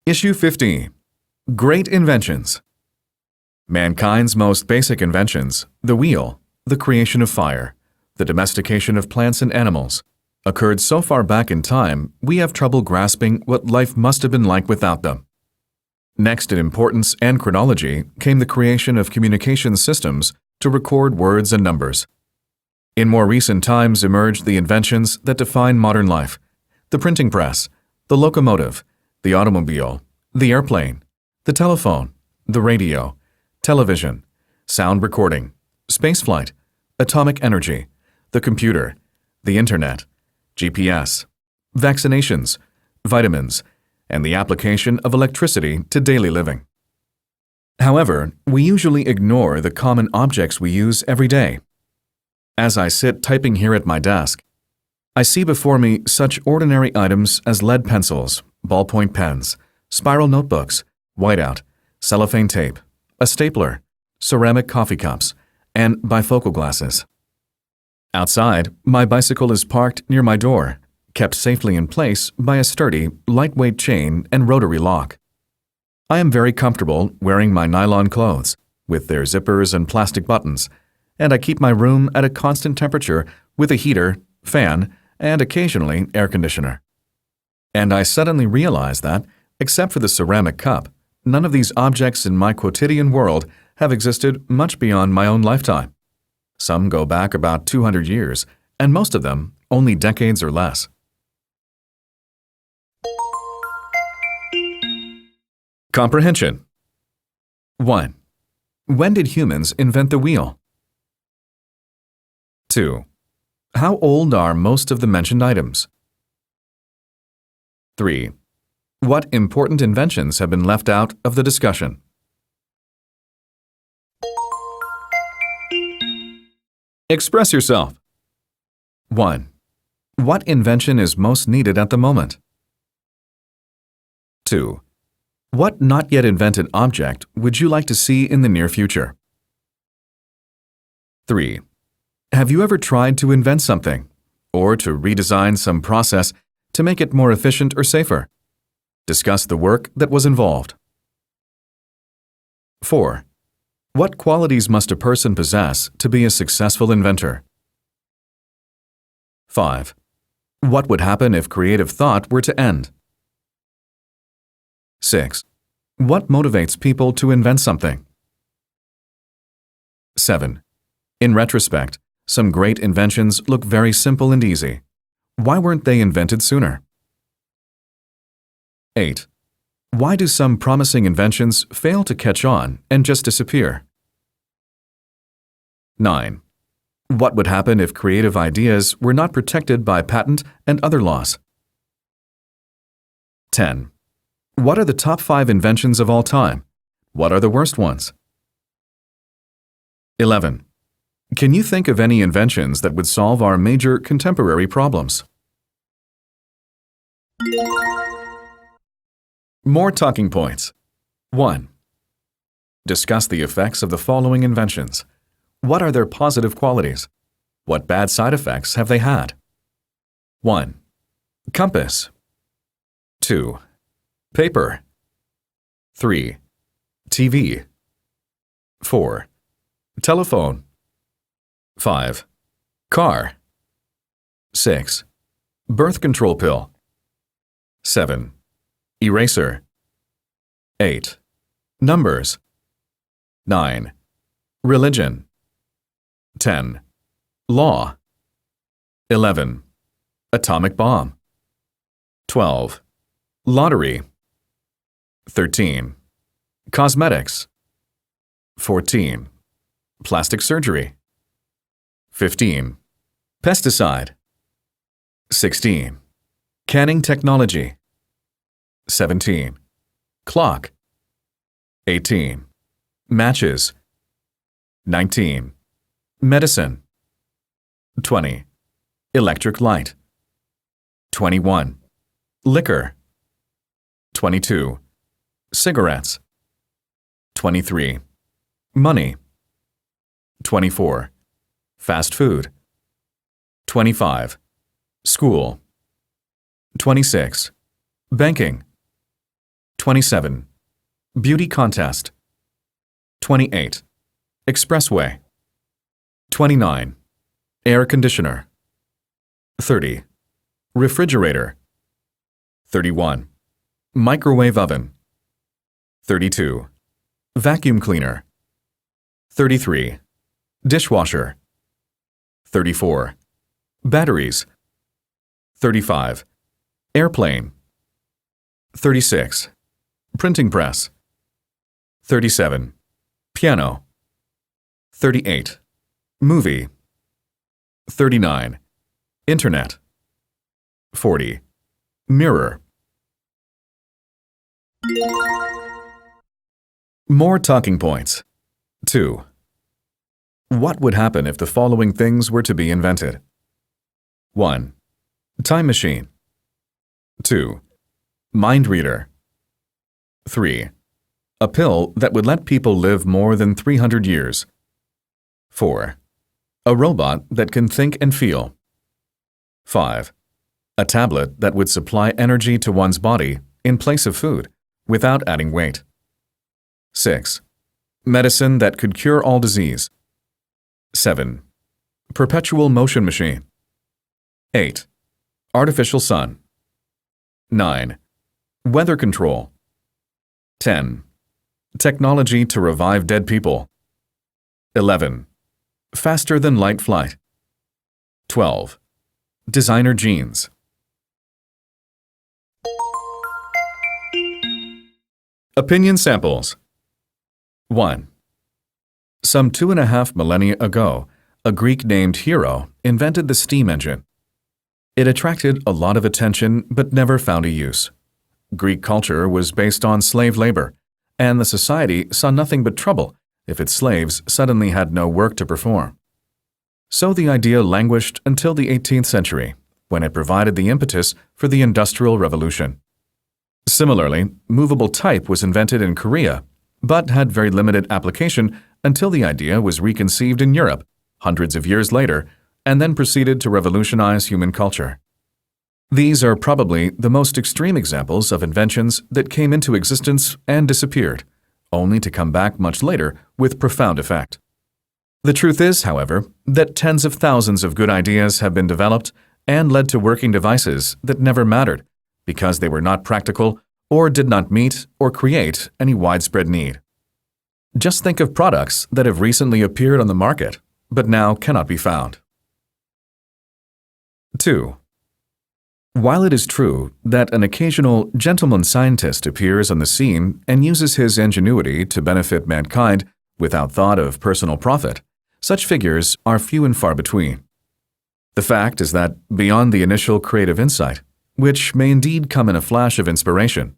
Issue 15. Great Inventions. Mankind's most basic inventions, the wheel, the creation of fire, the domestication of plants and animals, occurred so far back in time we have trouble grasping what life must have been like without them. Next in importance and chronology came the creation of communication systems to record words and numbers. In more recent times emerged the inventions that define modern life: the printing press, the locomotive, the automobile, the airplane, the telephone, the radio, television, sound recording, spaceflight, atomic energy, the computer, the internet, GPS, vaccinations, vitamins, and the application of electricity to daily living. However, we usually ignore the common objects we use every day. As I sit typing here at my desk, I see before me such ordinary items as lead pencils, ballpoint pens, spiral notebooks, whiteout, cellophane tape, a stapler, ceramic coffee cups, and bifocal glasses. Outside, my bicycle is parked near my door, kept safely in place by a sturdy, lightweight chain and rotary lock. I am very comfortable wearing my nylon clothes, with their zippers and plastic buttons, and I keep my room at a constant temperature with a heater, fan, and occasionally air conditioner. And I suddenly realize that, except for the ceramic cup, none of these objects in my quotidian world have existed much beyond my own lifetime. Some go back about 200 years, and most of them only decades or less. Comprehension. 1. When did humans invent the wheel? 2. How old are most of the mentioned items? 3. What important inventions have been left out of the discussion? Express yourself. 1. What invention is most needed at the moment? 2. What not yet invented object would you like to see in the near future? 3. Have you ever tried to invent something, or to redesign some process to make it more efficient or safer? Discuss the work that was involved. 4. What qualities must a person possess to be a successful inventor? 5. What would happen if creative thought were to end? 6. What motivates people to invent something? 7. In retrospect, some great inventions look very simple and easy. Why weren't they invented sooner? 8. Why do some promising inventions fail to catch on and just disappear? 9. What would happen if creative ideas were not protected by patent and other laws? 10. What are the top 5 inventions of all time? What are the worst ones? 11. Can you think of any inventions that would solve our major contemporary problems? More talking points. 1. Discuss the effects of the following inventions. What are their positive qualities? What bad side effects have they had? 1. Compass. 2. Paper. 3. TV. 4. Telephone. 5. Car. 6. Birth control pill. 7. Eraser. 8. Numbers. 9. Religion. 10. Law. 11. Atomic bomb. 12. Lottery. 13. Cosmetics. 14. Plastic surgery. 15. Pesticide. 16. Canning technology. 17. Clock. 18. Matches. 19. Medicine. 20. Electric light. 21. Liquor. 22. Cigarettes. 23. Money. 24. Fast food. 25. School. 26. Banking. 27. Beauty contest. 28. Expressway. 29. Air conditioner. 30. Refrigerator. 31. Microwave oven. 32. Vacuum cleaner. 33. Dishwasher. 34. Batteries. 35. Airplane. 36. Printing press. 37. Piano. 38. Movie. 39. Internet. 40. Mirror. More talking points. 2. What would happen if the following things were to be invented? 1. Time machine. 2. Mind reader. 3. A pill that would let people live more than 300 years. 4. A robot that can think and feel. 5. A tablet that would supply energy to one's body in place of food without adding weight. 6. Medicine that could cure all disease. 7. Perpetual motion machine. 8. Artificial sun. 9. Weather control. 10. Technology to revive dead people. 11. Faster than light flight. 12. Designer jeans. Opinion samples. 1. Some 2.5 millennia ago, a Greek named Hero invented the steam engine. It attracted a lot of attention but never found a use. Greek culture was based on slave labor, and the society saw nothing but trouble if its slaves suddenly had no work to perform. So the idea languished until the 18th century, when it provided the impetus for the Industrial Revolution. Similarly, movable type was invented in Korea, but had very limited application until the idea was reconceived in Europe hundreds of years later, and then proceeded to revolutionize human culture. These are probably the most extreme examples of inventions that came into existence and disappeared, only to come back much later with profound effect. The truth is, however, that tens of thousands of good ideas have been developed and led to working devices that never mattered because they were not practical or did not meet or create any widespread need. Just think of products that have recently appeared on the market, but now cannot be found. 2. While it is true that an occasional gentleman scientist appears on the scene and uses his ingenuity to benefit mankind without thought of personal profit, such figures are few and far between. The fact is that beyond the initial creative insight, which may indeed come in a flash of inspiration,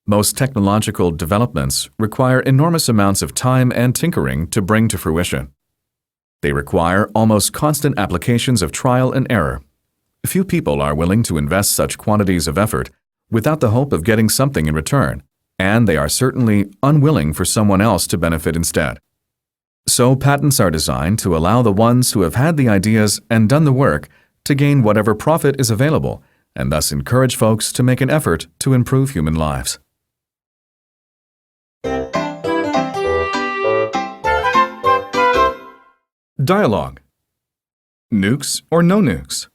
most technological developments require enormous amounts of time and tinkering to bring to fruition. They require almost constant applications of trial and error. Few people are willing to invest such quantities of effort without the hope of getting something in return, and they are certainly unwilling for someone else to benefit instead. So patents are designed to allow the ones who have had the ideas and done the work to gain whatever profit is available, and thus encourage folks to make an effort to improve human lives. Dialogue. Nukes or no nukes?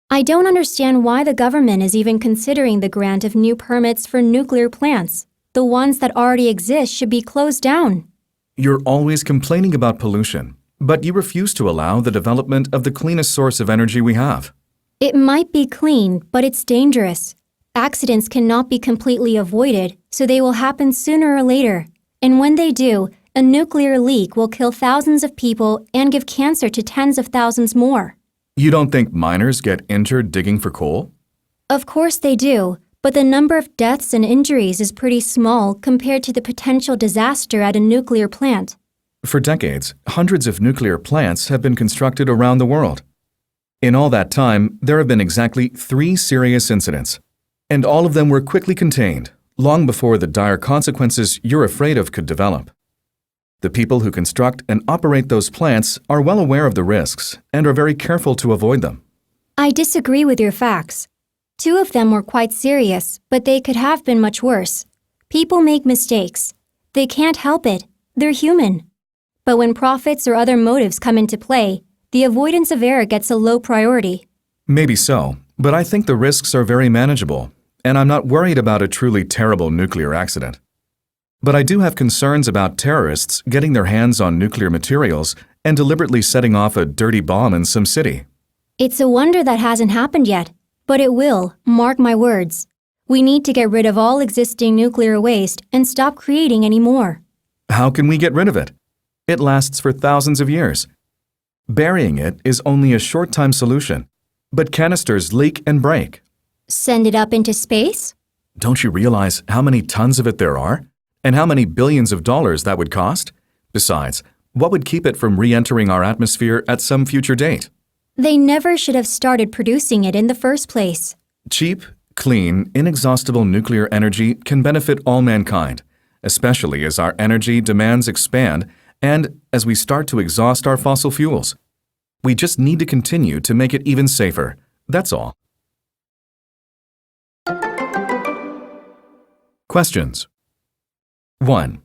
I don't understand why the government is even considering the grant of new permits for nuclear plants. The ones that already exist should be closed down. You're always complaining about pollution, but you refuse to allow the development of the cleanest source of energy we have. It might be clean, but it's dangerous. Accidents cannot be completely avoided, so they will happen sooner or later. And when they do, a nuclear leak will kill thousands of people and give cancer to tens of thousands more. You don't think miners get injured digging for coal? Of course they do, but the number of deaths and injuries is pretty small compared to the potential disaster at a nuclear plant. For decades, hundreds of nuclear plants have been constructed around the world. In all that time, there have been exactly 3 serious incidents, and all of them were quickly contained, long before the dire consequences you're afraid of could develop. The people who construct and operate those plants are well aware of the risks and are very careful to avoid them. I disagree with your facts. 2 of them were quite serious, but they could have been much worse. People make mistakes. They can't help it. They're human. But when profits or other motives come into play, the avoidance of error gets a low priority. Maybe so, but I think the risks are very manageable, and I'm not worried about a truly terrible nuclear accident. But I do have concerns about terrorists getting their hands on nuclear materials and deliberately setting off a dirty bomb in some city. It's a wonder that hasn't happened yet, but it will, mark my words. We need to get rid of all existing nuclear waste and stop creating any more. How can we get rid of it? It lasts for thousands of years. Burying it is only a short-time solution, but canisters leak and break. Send it up into space? Don't you realize how many tons of it there are? And how many billions of dollars that would cost? Besides, what would keep it from re-entering our atmosphere at some future date? They never should have started producing it in the first place. Cheap, clean, inexhaustible nuclear energy can benefit all mankind, especially as our energy demands expand and as we start to exhaust our fossil fuels. We just need to continue to make it even safer. That's all. Questions. 1.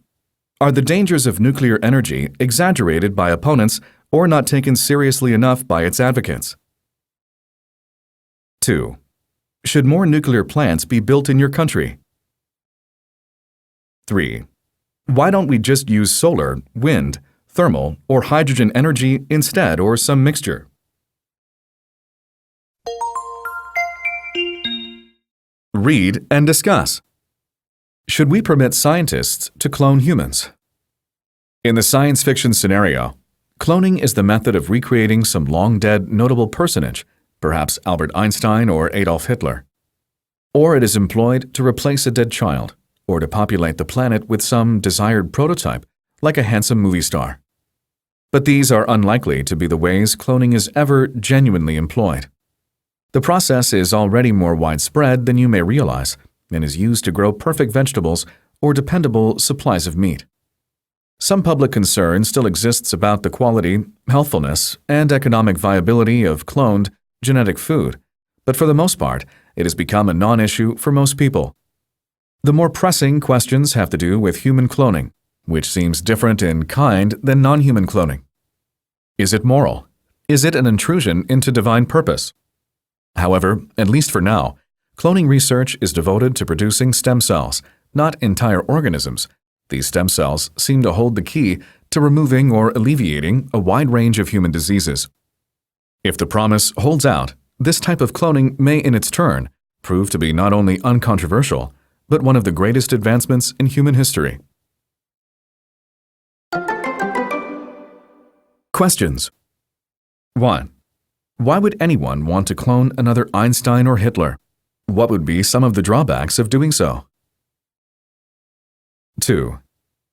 Are the dangers of nuclear energy exaggerated by opponents or not taken seriously enough by its advocates? 2. Should more nuclear plants be built in your country? 3. Why don't we just use solar, wind, thermal, or hydrogen energy instead, or some mixture? Read and discuss. Should we permit scientists to clone humans? In the science fiction scenario, cloning is the method of recreating some long-dead notable personage, perhaps Albert Einstein or Adolf Hitler. Or it is employed to replace a dead child, or to populate the planet with some desired prototype, like a handsome movie star. But these are unlikely to be the ways cloning is ever genuinely employed. The process is already more widespread than you may realize, and is used to grow perfect vegetables or dependable supplies of meat. Some public concern still exists about the quality, healthfulness, and economic viability of cloned, genetic food, but for the most part, it has become a non-issue for most people. The more pressing questions have to do with human cloning, which seems different in kind than non-human cloning. Is it moral? Is it an intrusion into divine purpose? However, at least for now, cloning research is devoted to producing stem cells, not entire organisms. These stem cells seem to hold the key to removing or alleviating a wide range of human diseases. If the promise holds out, this type of cloning may in its turn prove to be not only uncontroversial, but one of the greatest advancements in human history. Questions. 1. Why would anyone want to clone another Einstein or Hitler? What would be some of the drawbacks of doing so? 2.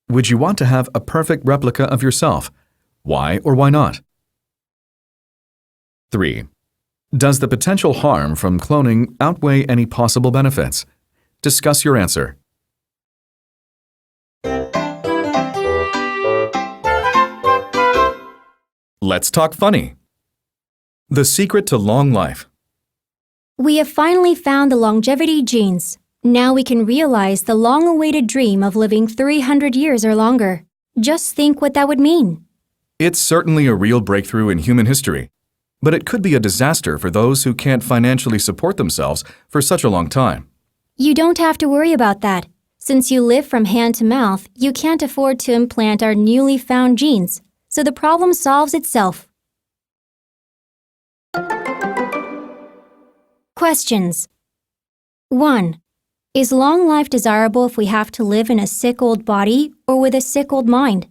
Would you want to have a perfect replica of yourself? Why or why not? 3. Does the potential harm from cloning outweigh any possible benefits? Discuss your answer. Let's talk funny. The secret to long life. We have finally found the longevity genes. Now we can realize the long-awaited dream of living 300 years or longer. Just think what that would mean. It's certainly a real breakthrough in human history, but it could be a disaster for those who can't financially support themselves for such a long time. You don't have to worry about that. Since you live from hand to mouth, you can't afford to implant our newly found genes, so the problem solves itself. Questions. 1. Is long life desirable if we have to live in a sick old body or with a sick old mind?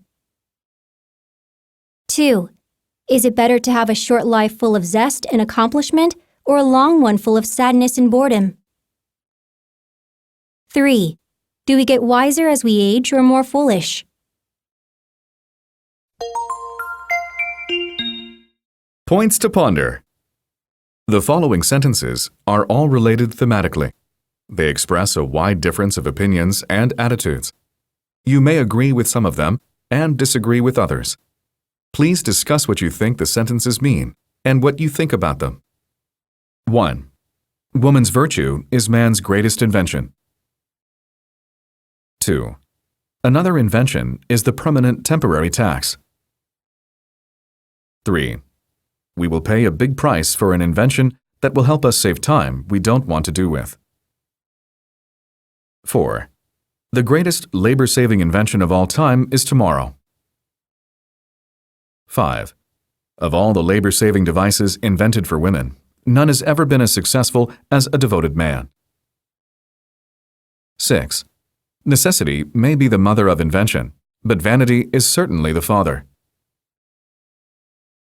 2. Is it better to have a short life full of zest and accomplishment or a long one full of sadness and boredom? 3. Do we get wiser as we age or more foolish? Points to ponder. The following sentences are all related thematically. They express a wide difference of opinions and attitudes. You may agree with some of them and disagree with others. Please discuss what you think the sentences mean and what you think about them. 1. Woman's virtue is man's greatest invention. 2. Another invention is the permanent temporary tax. 3. We will pay a big price for an invention that will help us save time we don't want to do with. 4. The greatest labor-saving invention of all time is tomorrow. 5. Of all the labor-saving devices invented for women, none has ever been as successful as a devoted man. 6. Necessity may be the mother of invention, but vanity is certainly the father.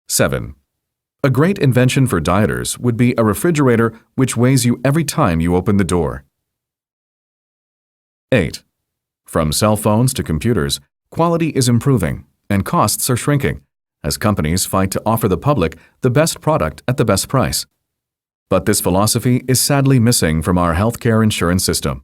7. A great invention for dieters would be a refrigerator which weighs you every time you open the door. 8. From cell phones to computers, quality is improving and costs are shrinking as companies fight to offer the public the best product at the best price. But this philosophy is sadly missing from our healthcare insurance system.